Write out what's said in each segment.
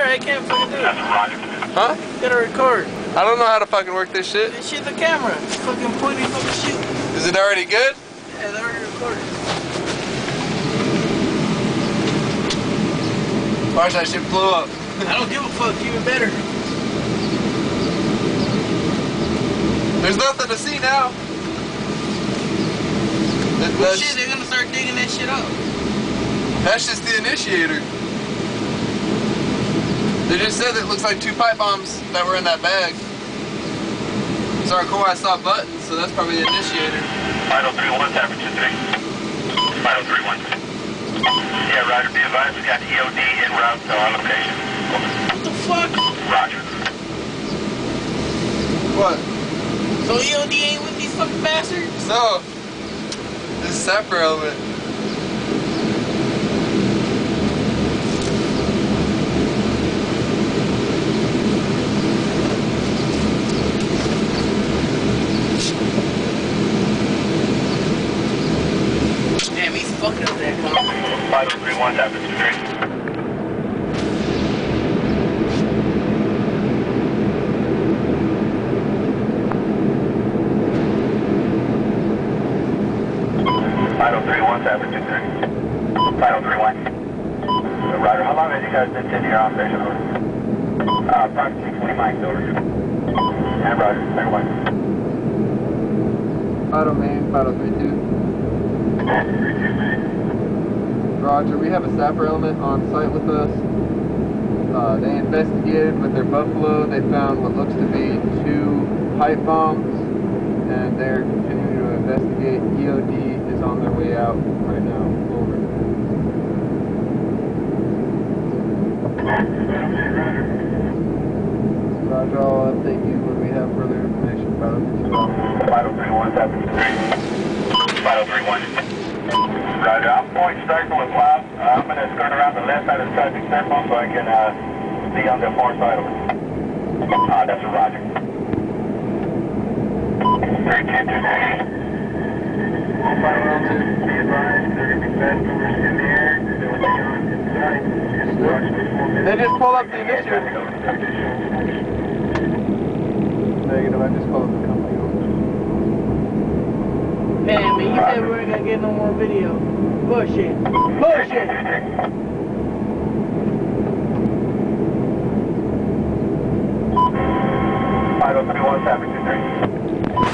I can't fucking do it. Huh? You gotta record. I don't know how to fucking work this shit. This shit's a camera. It's fucking pointing fucking shoot. Is it already good? Yeah, it's already recorded. Watch, that shit blew up. I don't give a fuck, even better. There's nothing to see now. Well, shit, they're gonna start digging that shit up. That's just the initiator. They just said it looks like 2 pipe bombs that were in that bag. Sorry, cool, I saw buttons, so that's probably the initiator. Vital 3-1, Tavern 2-3. Vital 3-1. Yeah, Roger, be advised, we got EOD en route to our location. What the fuck? Roger. What? So EOD ain't with these fucking bastards? No. This is sapper element. Damn, he's fucking up that car. Vital 3-1, Tavern 2-3. Vital 3-1, Tavern 2-3. Vital 3-1. Roger, how long have you guys been sitting here on station? Approximately 20 miles over. And Roger, second one. Auto main, Auto 3-2. Roger, we have a sapper element on site with us. They investigated with their Buffalo. They found what looks to be 2 pipe bombs, and they're continuing to investigate. EOD is on their way out right now. Over. Roger, I'll update you when we have further information about it. Vital 3-1, Tavern 2-3. Vital 3-1. Roger, I'm point striker with Cloud. I'm going to turn around the left side of the subject circle so I can see on the far side of it. That's a Roger. 3-2-2-3. Be advised, there are fast movers in the air. They'll be on inside. They just pulled up the initiator. Negative, I just called the company over. Man, you said we weren't gonna get no more video. Bullshit. Bullshit! Vital 3-1, Tavern 2-3.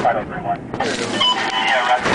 Vital 3-1. Yeah, Roger.